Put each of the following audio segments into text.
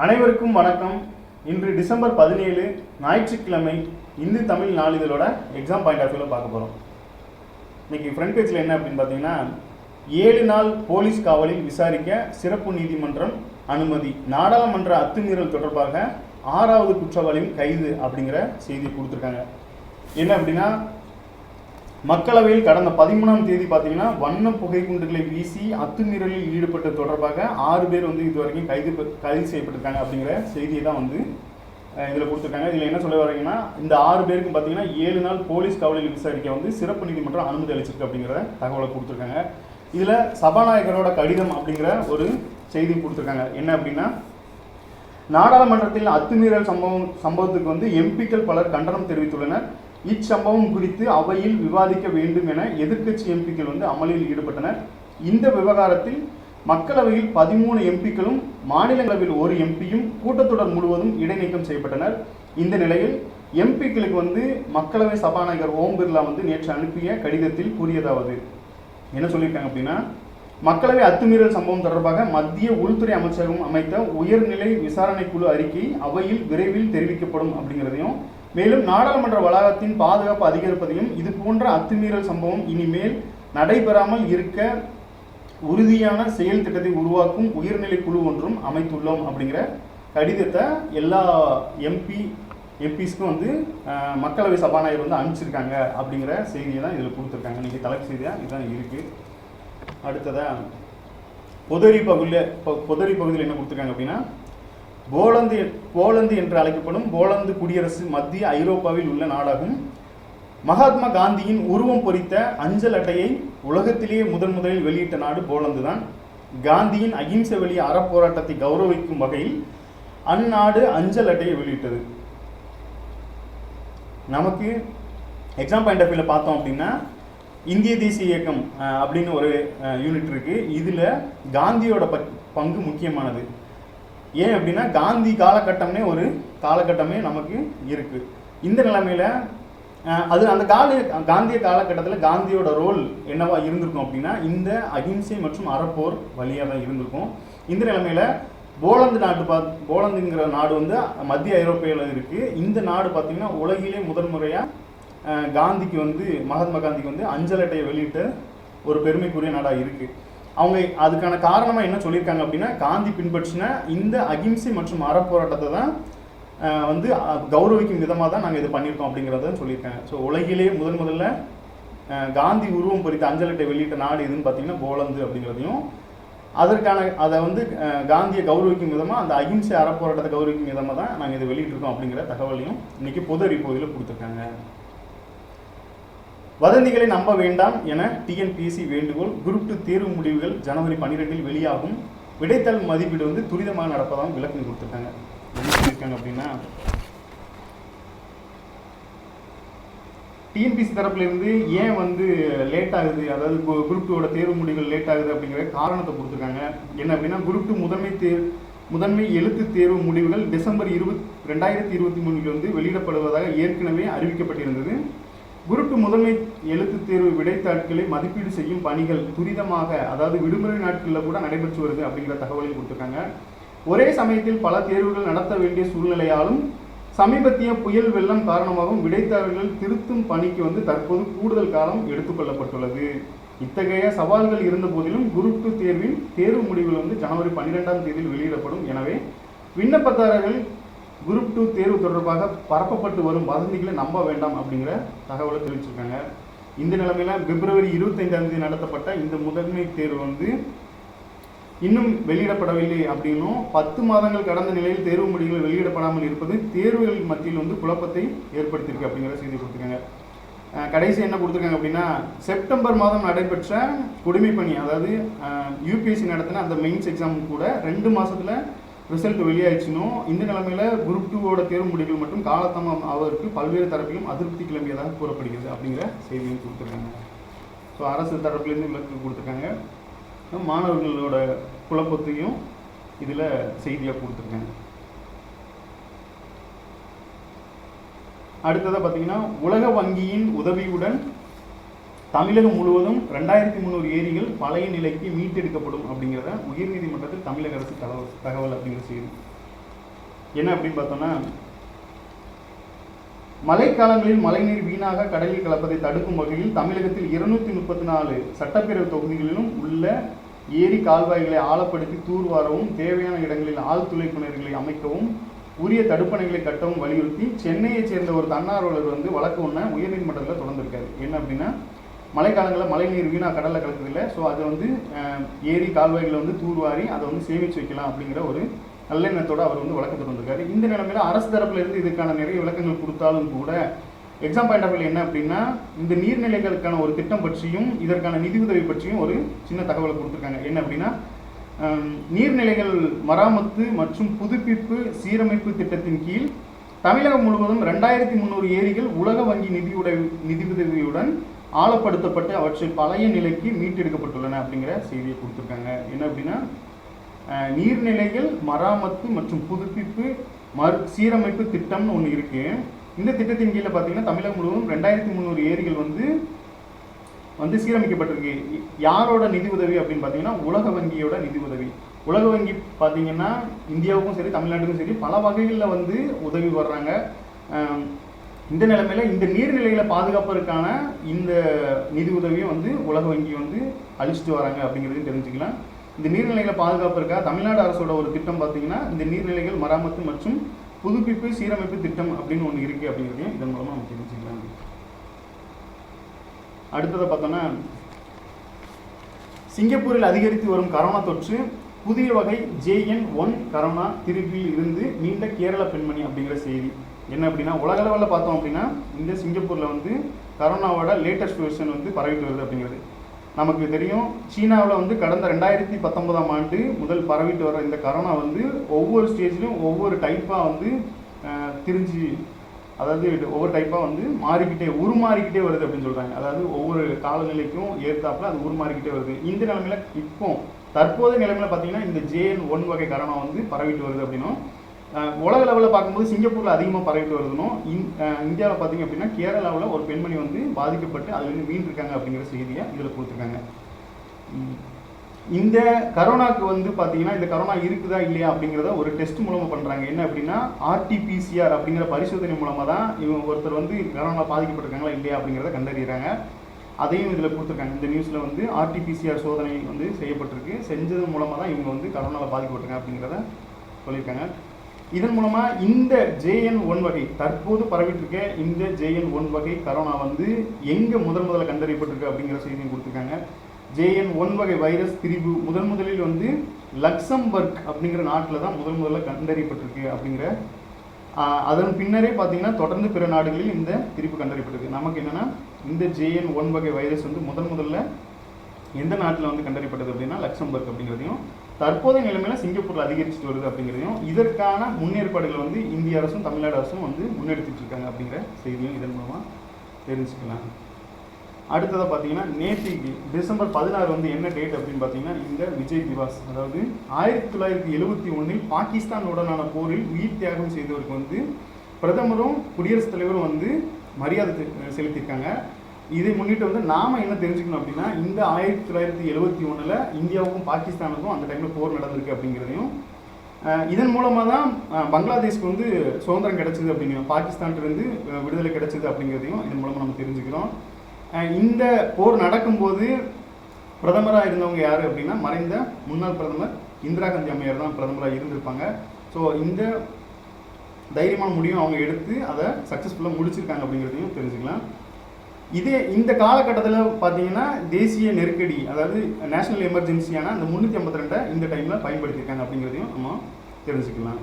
அனைவருக்கும் வணக்கம். இன்று டிசம்பர் 17 ஞாயிற்றுக்கிழமை இந்து தமிழ் நாளிதழோட எக்ஸாம் பாயிண்ட் ஆஃப் வியூவில் பார்க்க போகிறோம். இன்னைக்கு ஃப்ரண்ட் பேஜில் என்ன அப்படின்னு பார்த்தீங்கன்னா, 7 நாள் போலீஸ் காவலில் விசாரிக்க சிறப்பு நீதிமன்றம் அனுமதி, நாடாளுமன்ற அத்துமீறல் தொடர்பாக 6வது குற்றவாளியும் கைது அப்படிங்கிற செய்தியை கொடுத்துருக்காங்க. என்ன அப்படின்னா, மக்களவையில் கடந்த 13ஆம் தேதி பார்த்தீங்கன்னா வண்ண புகை குண்டுகளை வீசி அத்துமீறலில் ஈடுபட்ட தொடர்பாக 6 பேர் இதுவரைக்கும் கைது செய்யப்பட்டிருக்காங்க அப்படிங்கிற செய்தியை தான் இதில் கொடுத்துருக்காங்க. இதில் என்ன சொல்ல வரீங்கன்னா, இந்த 6 பேருக்கும் பார்த்தீங்கன்னா 7 நாள் போலீஸ் காவலில் விசாரிக்க சிறப்பு நீதிமன்றம் அனுமதி அளிச்சிருக்கு அப்படிங்கிற தகவலை கொடுத்துருக்காங்க. இதில் சபாநாயகரோட கடிதம் அப்படிங்கிற ஒரு செய்தி கொடுத்துருக்காங்க. என்ன அப்படின்னா, நாடாளுமன்றத்தில் அத்துமீறல் சம்பவத்துக்கு எம்பிக்கள் பலர் கண்டனம் தெரிவித்துள்ளனர். இச்சம்பவம் குறித்து அவையில் விவாதிக்க வேண்டும் என எதிர்க்கட்சி எம்பிக்கள் அமளியில் ஈடுபட்டனர். இந்த விவகாரத்தில் மக்களவையில் 13 எம்பிக்களும் மாநிலங்களவையில் 1 எம்பியும் கூட்டத்தொடர் முழுவதும் இடைநீக்கம் செய்யப்பட்டனர். இந்த நிலையில் எம்பிக்களுக்கு மக்களவை சபாநாயகர் ஓம் பிர்லா நேற்று அனுப்பிய கடிதத்தில் கூறியதாவது என்ன சொல்லியிருக்காங்க அப்படின்னா, மக்களவை அத்துமீறல் சம்பவம் தொடர்பாக மத்திய உள்துறை அமைச்சகம் அமைத்த உயர்நிலை விசாரணை குழு அறிக்கை அவையில் விரைவில் தெரிவிக்கப்படும் அப்படிங்கிறதையும், மேலும் நாடாளுமன்ற வளாகத்தின் பாதுகாப்பு அதிகரிப்பதையும் இது போன்ற அத்துமீறல் சம்பவம் இனிமேல் நடைபெறாமல் இருக்க உறுதியான செயல் திட்டத்தை உருவாக்கும் உயர்நிலை குழு ஒன்றும் அமைத்துள்ளோம் அப்படிங்கிற கடிதத்தை எல்லா எம்பிஸ்க்கும் மக்களவை சபாநாயகர் அனுப்பிச்சிருக்காங்க அப்படிங்கிற செய்தியை தான் இதில் கொடுத்துருக்காங்க. இன்றைக்கி தலைப்பு செய்தியாக இதுதான் இருக்குது. அடுத்ததாக பொதரி பகுதியில் என்ன கொடுத்துருக்காங்க அப்படின்னா, போலந்து என்று அழைக்கப்படும் போலந்து குடியரசு மத்திய ஐரோப்பாவில் உள்ள நாடாகும். மகாத்மா காந்தியின் உருவம் பொறித்த அஞ்சல் அட்டையை உலகத்திலேயே முதலில் வெளியிட்ட நாடு போலந்து தான். காந்தியின் அகிம்சை வழி அறப்போராட்டத்தை கௌரவிக்கும் வகையில் அந்நாடு அஞ்சல் அட்டையை வெளியிட்டது. நமக்கு எக்ஸாம் பாயிண்ட் ஆஃப் வியூவில் பார்த்தோம் அப்படின்னா, இந்திய தேசிய இயக்கம் அப்படின்னு ஒரு யூனிட் இருக்குது. இதில் காந்தியோட பங்கு முக்கியமானது. ஏன் அப்படின்னா, காந்தி காலகட்டமே நமக்கு இருக்குது. இந்த நிலைமையில் அந்த காந்திய காலகட்டத்தில் காந்தியோட ரோல் என்னவா இருந்திருக்கும் அப்படின்னா, இந்த அகிம்சை மற்றும் அறப்போர் வழியாக தான் இருந்திருக்கும். இந்த நிலைமையில் போலந்துங்கிற நாடு மத்திய ஐரோப்பியாவில் இருக்குது. இந்த நாடு பார்த்திங்கன்னா உலகிலே முதல் முறையாக காந்திக்கு மகாத்மா காந்திக்கு அஞ்சல் அட்டையை வெளியிட்ட ஒரு பெருமைக்குரிய நாடாக இருக்குது. அவங்க அதுக்கான காரணமாக என்ன சொல்லியிருக்காங்க அப்படின்னா, காந்தி பின்பற்றின இந்த அகிம்சை மற்றும் அறப்போராட்டத்தை தான் கௌரவிக்கும் விதமாக தான் நாங்கள் இதை பண்ணியிருக்கோம் அப்படிங்கிறத சொல்லியிருக்காங்க. ஸோ உலகிலே முதல்ல காந்தி உருவம் பொறித்த அஞ்சல் அட்டை வெளியிட்ட நாடு எதுன்னு பார்த்தீங்கன்னா போலந்து அப்படிங்கிறதையும், அதை காந்தியை கௌரவிக்கும் விதமாக அந்த அகிம்சை அறப்போராட்டத்தை கௌரவிக்கும் விதமாக தான் நாங்கள் இதை வெளியிட்டிருக்கோம் அப்படிங்கிற தகவலையும் இன்னைக்கு பொது அறிவிப்பதில் கொடுத்துருக்காங்க. வதந்திகளை நம்ப வேண்டாம் என டிஎன்பிஎஸ்சி வேண்டுகோள். குரூப் 2 தேர்வு முடிவுகள் ஜனவரி 12 வெளியாகும். விடைத்தாள் மதிப்பீடு துரிதமாக நடப்பதாகவும் விளக்கம் கொடுத்துருக்காங்க. என்ன சொல்லியிருக்காங்க அப்படின்னா, டிஎன்பிஎஸ்சி தரப்புலேருந்து ஏன் லேட் ஆகுது, அதாவது குரூப் 2 தேர்வு முடிவுகள் லேட் ஆகுது அப்படிங்கிற காரணத்தை கொடுத்துருக்காங்க. என்ன அப்படின்னா, குரூப் 2 முதன்மை எழுத்து தேர்வு முடிவுகள் டிசம்பர் 2023 வெளியிடப்படுவதாக ஏற்கனவே அறிவிக்கப்பட்டிருந்தது. குரூப் 2 முதன்மை எழுத்து தேர்வு விடைத்தாட்களை மதிப்பீடு செய்யும் பணிகள் துரிதமாக, அதாவது விடுமுறை நாட்களில் கூட நடைபெற்று வருது அப்படிங்கிற தகவலையும் கொடுத்துருக்காங்க. ஒரே சமயத்தில் பல தேர்வுகள் நடத்த வேண்டிய சூழ்நிலையாலும் சமீபத்திய புயல் வெள்ளம் காரணமாகவும் விடைத்தாள்கள் திருத்தும் பணிக்கு தற்போது கூடுதல் காலம் எடுத்துக்கொள்ளப்பட்டுள்ளது. இத்தகைய சவால்கள் இருந்த போதிலும் குரூப் 2 தேர்வின் தேர்வு முடிவுகள் ஜனவரி 12ஆம் தேதியில் வெளியிடப்படும். எனவே விண்ணப்பதாரர்கள் குரூப் 2 தேர்வு தொடர்பாக பரப்பப்பட்டு வரும் வதந்திகளை நம்ப வேண்டாம் அப்படிங்கிற தகவலை தெரிவிச்சிருக்காங்க. இந்த நிலைமையில் பிப்ரவரி 25ஆம் தேதி நடத்தப்பட்ட இந்த முதன்மை தேர்வு இன்னும் வெளியிடப்படவில்லை அப்படின்னும், 10 மாதங்கள் கடந்த நிலையில் தேர்வு முடிவுகள் வெளியிடப்படாமல் இருப்பது தேர்வுகள் மத்தியில் குழப்பத்தை ஏற்படுத்தியிருக்கு அப்படிங்கிற செய்தி கொடுத்துருக்காங்க. கடைசி என்ன கொடுத்துருக்காங்க அப்படின்னா, செப்டம்பர் மாதம் நடைபெற்ற குடிமைப்பணி, அதாவது யூபிஎஸ்சி நடத்தின அந்த மெயின்ஸ் எக்ஸாம் கூட 2 மாதத்தில் ரிசல்ட் வெளியாயிடுச்சுன்னு, இந்த நிலைமையில் குரூப் 2 தேர்வு முடிவுகள் மற்றும் காலதாமதம் அவருக்கு பல்வேறு தரப்பிலும் அதிருப்தி கிளம்பியதாக கூறப்படுகிறது அப்படிங்கிற செய்தியும் கொடுத்துருக்காங்க. ஸோ அரசு தரப்புலேருந்து விளக்கு கொடுத்துருக்காங்க. மாணவர்களோட குழப்பத்தையும் இதில் செய்தியாக கொடுத்துருக்காங்க. அடுத்ததாக பார்த்தீங்கன்னா, உலக வங்கியின் உதவியுடன் தமிழகம் முழுவதும் 2300 ஏரிகள் பழைய நிலைக்கு மீட்டெடுக்கப்படும் அப்படிங்கிறத உயர்நீதிமன்றத்தில் தமிழக அரசு தகவல் அப்படிங்கிற செய்தி. என்ன அப்படின்னு பார்த்தோம்னா, மழைக்காலங்களில் மழைநீர் வீணாக கடலில் கலப்பதை தடுக்கும் வகையில் தமிழகத்தில் 234 சட்டப்பேரவை தொகுதிகளிலும் உள்ள ஏரி கால்வாய்களை ஆழப்படுத்தி தூர்வாரவும் தேவையான இடங்களில் ஆழ்துளை கிணறுகளை அமைக்கவும் உரிய தடுப்பணைகளை கட்டவும் வலியுறுத்தி சென்னையைச் சேர்ந்த ஒரு தன்னார்வலர் வந்து வழக்கு ஒன்று உயர்நீதிமன்றத்தில் தொடர்ந்துருக்காரு. என்ன அப்படின்னா, மழைக்காலங்களில் மழைநீர் வீணாக கடலில் கலக்குதில்லை, ஸோ அதை வந்து ஏரி கால்வாய்களை வந்து தூர்வாரி அதை வந்து சேமித்து வைக்கலாம் அப்படிங்கிற ஒரு நல்லெண்ணத்தோடு அவர் வந்து வழக்கு தொடர்ந்துருக்காரு. இந்த நிலைமையில் அரசு தரப்பிலிருந்து இதுக்கான நிறைய விளக்கங்கள் கொடுத்தாலும் கூட எக்ஸாம் பாயிண்ட் ஆஃப் வியூ என்ன அப்படின்னா, இந்த நீர்நிலைகளுக்கான ஒரு திட்டம் பற்றியும் இதற்கான நிதியுதவி பற்றியும் ஒரு சின்ன தகவலை கொடுத்துருக்காங்க. என்ன அப்படின்னா, நீர்நிலைகள் மராமத்து மற்றும் புதுப்பிப்பு சீரமைப்பு திட்டத்தின் கீழ் தமிழகம் முழுவதும் 2300 ஏரிகள் உலக வங்கி நிதியுதவியுடன் ஆழப்படுத்தப்பட்டு அவற்றை பழைய நிலைக்கு மீட்டெடுக்கப்பட்டுள்ளன அப்படிங்கிற செய்தியை கொடுத்துருக்காங்க. என்ன அப்படின்னா, நீர்நிலைகள் மராமத்து மற்றும் புதுப்பிப்பு சீரமைப்பு திட்டம்னு ஒன்று இருக்குது. இந்த திட்டத்தின் கீழே பார்த்தீங்கன்னா தமிழகம் முழுவதும் 2300 ஏரிகள் வந்து சீரமைக்கப்பட்டிருக்கு. யாரோட நிதி உதவி அப்படின்னு பார்த்தீங்கன்னா, உலக வங்கியோட நிதி உதவி. உலக வங்கி பார்த்தீங்கன்னா இந்தியாவுக்கும் சரி தமிழ்நாட்டுக்கும் சரி பல வகைகளில் வந்து உதவி வர்றாங்க. இந்த நிலைமையில் இந்த நீர்நிலைகளை பாதுகாப்பதற்கான இந்த நிதி உதவியும் வந்து உலக வங்கி வந்து அளிச்சுட்டு வராங்க அப்படிங்கிறதையும் தெரிஞ்சுக்கலாம். இந்த நீர்நிலைகளை பாதுகாப்பதற்காக தமிழ்நாடு அரசோட ஒரு திட்டம் பார்த்தீங்கன்னா, இந்த நீர்நிலைகள் மராமத்து மற்றும் புதுப்பிப்பு சீரமைப்பு திட்டம் அப்படின்னு ஒன்று இருக்குது அப்படிங்கிறதையும் இதன் மூலமாக நம்ம தெரிஞ்சுக்கலாம். அடுத்ததை பார்த்தோன்னா, சிங்கப்பூரில் அதிகரித்து வரும் கரோனா தொற்று புதிய வகை JN.1 கரோனா திருப்பியில் இருந்து நீண்ட கேரள பெண்மணி அப்படிங்கிற செய்தி. என்ன அப்படின்னா, உலக அளவில் பார்த்தோம் அப்படின்னா இந்த சிங்கப்பூரில் வந்து கரோனாவோட லேட்டஸ்ட் வெர்ஷன் வந்து பரவிட்டு வருது அப்படிங்கிறது நமக்கு தெரியும். சீனாவில் வந்து கடந்த 2019ஆம் ஆண்டு முதல் பரவிட்டு வர இந்த கரோனா வந்து ஒவ்வொரு ஸ்டேஜ்லையும் ஒவ்வொரு டைப்பாக வந்து திரிஞ்சு, அதாவது ஒவ்வொரு டைப்பாக வந்து உருமாறிக்கிட்டே வருது அப்படின்னு சொல்கிறாங்க. அதாவது ஒவ்வொரு காலநிலைக்கும் ஏற்றாப்புல அது உருமாறிக்கிட்டே வருது. இந்த நிலைமையில் இப்போ தற்போதைய நிலைமையில் பார்த்தீங்கன்னா இந்த JN.1 வகை கரோனா வந்து பரவிட்டு வருது அப்படின்னும், உலக லெவலில் பார்க்கும்போது சிங்கப்பூரில் அதிகமாக பரவிட்டு வருதுன்னு, இந்தியாவில் பார்த்தீங்க அப்படின்னா கேரளாவில் ஒரு பெண்மணி வந்து பாதிக்கப்பட்டு அதுலேருந்து மீண்டிருக்காங்க அப்படிங்கிற செய்தியை இதில் கொடுத்துருக்காங்க. இந்த கரோனாவுக்கு வந்து பார்த்தீங்கன்னா இந்த கரோனா இருக்குதா இல்லையா அப்படிங்கிறத ஒரு டெஸ்ட் மூலமாக பண்ணுறாங்க. என்ன அப்படின்னா, RT-PCR அப்படிங்கிற பரிசோதனை மூலமாக தான் இவங்க ஒருத்தர் வந்து கரோனா பாதிக்கப்பட்டிருக்காங்களா இல்லையா அப்படிங்கிறத கண்டறிகிறாங்க. அதையும் இதில் கொடுத்துருக்காங்க. இந்த நியூஸில் வந்து RT-PCR சோதனை வந்து செய்யப்பட்டிருக்கு. செஞ்சது மூலமாக தான் இவங்க வந்து கரோனாவில் பாதிக்கப்பட்டிருக்காங்க அப்படிங்கிறத சொல்லியிருக்காங்க. இதன் மூலமாக இந்த JN.1 வகை தற்போது பரவிட்டு இருக்க இந்த JN.1 வகை கரோனா வந்து எங்கே முதல்ல கண்டறியப்பட்டிருக்கு அப்படிங்கிற செய்தியும் கொடுத்துருக்காங்க. JN.1 வகை வைரஸ் திரிபு முதலில் வந்து லக்சம்பர்க் அப்படிங்கிற நாட்டில் தான் முதல்ல கண்டறியப்பட்டிருக்கு அப்படிங்கிற, அதன் பின்னரே பார்த்தீங்கன்னா தொடர்ந்து பிற நாடுகளில் இந்த திரிபு கண்டறியப்பட்டிருக்கு. நமக்கு என்னென்னா, இந்த JN.1 வகை வைரஸ் வந்து முதல்ல எந்த நாட்டில் வந்து கண்டறியப்பட்டது அப்படின்னா லக்சம்பர்க் அப்படிங்கிறதையும், தற்போதைய நிலைமையில் சிங்கப்பூரில் அதிகரிச்சுட்டு வருது அப்படிங்கிறதையும், இதற்கான முன்னேற்பாடுகள் வந்து இந்திய அரசும் தமிழ்நாடு அரசும் வந்து முன்னெடுத்துட்டு இருக்காங்க அப்படிங்கிற செய்தியும் இதன் மூலமாக தெரிஞ்சுக்கலாம். அடுத்ததாக பார்த்தீங்கன்னா, நேற்றுக்கு டிசம்பர் 16 வந்து என்ன டேட் அப்படின்னு பார்த்தீங்கன்னா இந்த விஜய் திவாஸ், அதாவது 1971 பாகிஸ்தானுடனான போரில் உயிர் தியாகம் செய்தவருக்கு வந்து பிரதமரும் குடியரசுத் தலைவரும் வந்து மரியாதை செலுத்தியிருக்காங்க. இதை முன்னிட்டு வந்து நாம் என்ன தெரிஞ்சுக்கணும் அப்படின்னா, இந்த 1971 இந்தியாவுக்கும் பாகிஸ்தானுக்கும் அந்த டைமில் போர் நடந்திருக்கு அப்படிங்கிறதையும், இதன் மூலமாக தான் பங்களாதேஷ்க்கு வந்து சுதந்திரம் கிடைச்சிது அப்படிங்கிறோம், பாகிஸ்தான்லேருந்து விடுதலை கிடைச்சிது அப்படிங்கிறதையும் இதன் மூலமாக நம்ம தெரிஞ்சுக்கிறோம். இந்த போர் நடக்கும்போது பிரதமராக இருந்தவங்க யார் அப்படின்னா, மறைந்த முன்னாள் பிரதமர் இந்திரா காந்தி அம்மையார் தான் பிரதமராக இருந்திருப்பாங்க. ஸோ இந்த தைரியமான முடிவும் அவங்க எடுத்து அதை சக்ஸஸ்ஃபுல்லாக முடிச்சிருக்காங்க அப்படிங்கிறதையும் தெரிஞ்சுக்கலாம். இந்த காலகட்டத்தில் பார்த்தீங்கன்னா தேசிய நெருக்கடி, அதாவது நேஷனல் எமர்ஜென்சியான அந்த 352 இந்த டைமில் பயன்படுத்தியிருக்காங்க அப்படிங்கிறதையும் நம்ம தெரிஞ்சுக்கலாம்.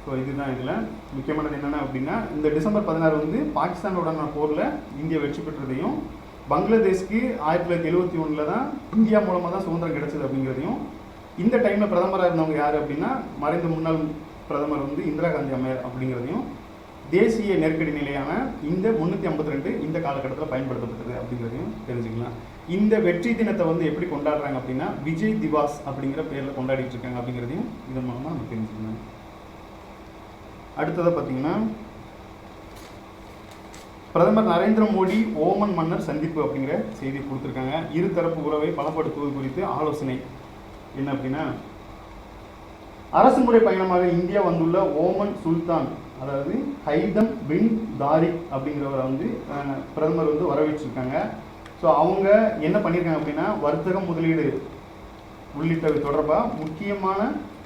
ஸோ இதுதான் இதில் முக்கியமானது என்னென்ன அப்படின்னா, இந்த டிசம்பர் 16 வந்து பாகிஸ்தானோட போரில் இந்தியா வெற்றி பெற்றதையும், பங்களாதேஷ்க்கு 1971 தான் இந்தியா மூலமாக தான் சுதந்திரம் கிடைச்சது அப்படிங்கிறதையும், இந்த டைமில் பிரதமராக இருந்தவங்க யார் அப்படின்னா மறைந்த முன்னாள் பிரதமர் வந்து இந்திரா காந்தி அம்மையார் அப்படிங்கிறதையும், தேசிய நெருக்கடி நிலையான இந்த 352 இந்த காலகட்டத்தில் பயன்படுத்தப்பட்டது அப்படிங்கிறதையும் தெரிஞ்சுக்கலாம். இந்த வெற்றி தினத்தை வந்து எப்படி கொண்டாடுறாங்க அப்படின்னா விஜய் திவாஸ் அப்படிங்கிற பேரில் கொண்டாடிட்டு இருக்காங்க அப்படிங்கிறதையும் இதன் மூலமாக நம்ம தெரிஞ்சுக்கலாம். அடுத்ததை பார்த்தீங்கன்னா, பிரதமர் நரேந்திர மோடி ஓமன் மன்னர் சந்திப்பு அப்படிங்கிற செய்தி கொடுத்துருக்காங்க. இருதரப்பு உறவை பலப்படுத்துவது குறித்து ஆலோசனை. என்ன அப்படின்னா, அரசுமுறை பயணமாக இந்தியா வந்துள்ள ஓமன் சுல்தான், அதாவது ஹைதம் பின் தாரிக் அப்படிங்கிறவரை வந்து பிரதமர் வந்து வரவேற்றிருக்காங்க. ஸோ அவங்க என்ன பண்ணியிருக்காங்க அப்படின்னா, வர்த்தகம் முதலீடு உள்ளிட்டவை தொடர்பாக முக்கியமான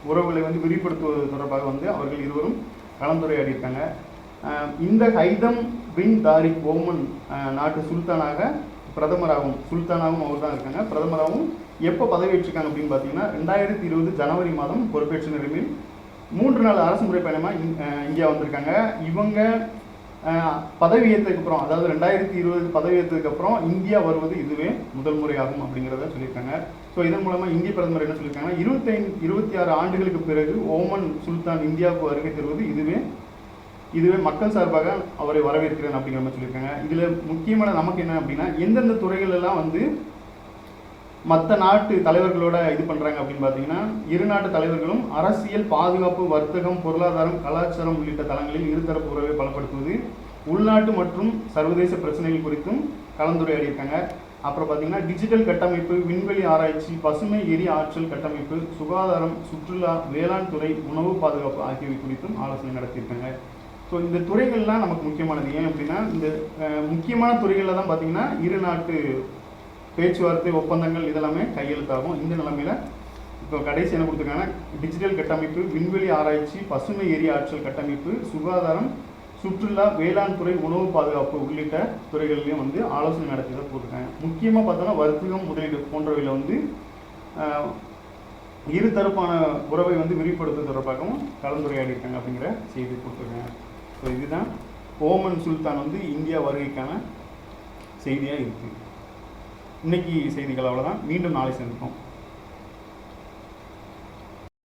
உறவுகளை வந்து விரிவுபடுத்துவது தொடர்பாக வந்து அவர்கள் இருவரும் கலந்துரையாடியிருக்காங்க. இந்த ஹைதம் பின் தாரிக் ஓமன் நாட்டு சுல்தானாகவும் அவர் தான் இருக்காங்க. பிரதமராகவும் எப்போ பதவியேற்றிருக்காங்க அப்படின்னு பார்த்தீங்கன்னா 2020 ஜனவரி மாதம் பொறுப்பேற்ற நிலையில் 3 நாள் அரசுமுறை பயணமாக இந்தியா வந்திருக்காங்க. இவங்க பதவியேற்றதுக்கு அப்புறம், அதாவது 2020 பதவியேற்றதுக்கு அப்புறம் இந்தியா வருவது இதுவே முதல் முறையாகும் அப்படிங்கிறத சொல்லியிருக்காங்க. ஸோ இதன் மூலமாக இந்திய பிரதமர் என்ன சொல்லியிருக்காங்கன்னா, 26 ஆண்டுகளுக்கு பிறகு ஓமன் சுல்தான் இந்தியாவுக்கு வருகை தருவது இதுவே மக்கள் சார்பாக அவரை வரவேற்கிறேன் அப்படிங்கிற மாதிரி சொல்லியிருக்காங்க. இதில் முக்கியமான நமக்கு என்ன அப்படின்னா, எந்தெந்த துறைகள் எல்லாம் வந்து மற்ற நாட்டு தலைவர்களோட இது பண்ணுறாங்க அப்படின்னு பார்த்தீங்கன்னா, இரு நாட்டு தலைவர்களும் அரசியல், பாதுகாப்பு, வர்த்தகம், பொருளாதாரம், கலாச்சாரம் உள்ளிட்ட தளங்களில் இருதரப்பு உறவை பலப்படுத்துவது, உள்நாட்டு மற்றும் சர்வதேச பிரச்சனைகள் குறித்தும் கலந்துரையாடியிருக்காங்க. அப்புறம் பார்த்தீங்கன்னா டிஜிட்டல் கட்டமைப்பு, விண்வெளி ஆராய்ச்சி, பசுமை எரி ஆற்றல் கட்டமைப்பு, சுகாதாரம், சுற்றுலா, வேளாண் துறை, உணவு பாதுகாப்பு ஆகியவை குறித்தும் ஆலோசனை நடத்தியிருக்காங்க. ஸோ இந்த துறைகள்லாம் நமக்கு முக்கியமானது. ஏன் அப்படின்னா, இந்த முக்கியமான துறைகளில் தான் பார்த்தீங்கன்னா இரு நாட்டு பேச்சுவார்த்தை, ஒப்பந்தங்கள் இதெல்லாமே கையெழுத்தாகும். இந்த நிலைமையில் இப்போ கடைசி என்ன கொடுத்துருக்காங்கன்னா, டிஜிட்டல் கட்டமைப்பு, விண்வெளி ஆராய்ச்சி, பசுமை எரி ஆற்றல் கட்டமைப்பு, சுகாதாரம், சுற்றுலா, வேளாண் துறை, உணவு பாதுகாப்பு உள்ளிட்ட துறைகள்லையும் வந்து ஆலோசனை நடத்தி தான் போட்டிருக்காங்க. முக்கியமாக பார்த்தோன்னா வர்த்தகம், முதலீடு போன்றவையில் வந்து இருதரப்பான உறவை வந்து விரிவுபடுத்துவது தொடர்பாகவும் கலந்துரையாடியிருக்காங்க அப்படிங்கிற செய்தி கொடுத்துருக்காங்க. ஸோ இதுதான் ஓமன் சுல்தான் வந்து இந்தியா வருகைக்கான செய்தியாக இருக்குது. இன்னைக்கு செய்திகள் அவ்வளோதான். மீண்டும் நாளை சந்திப்போம்.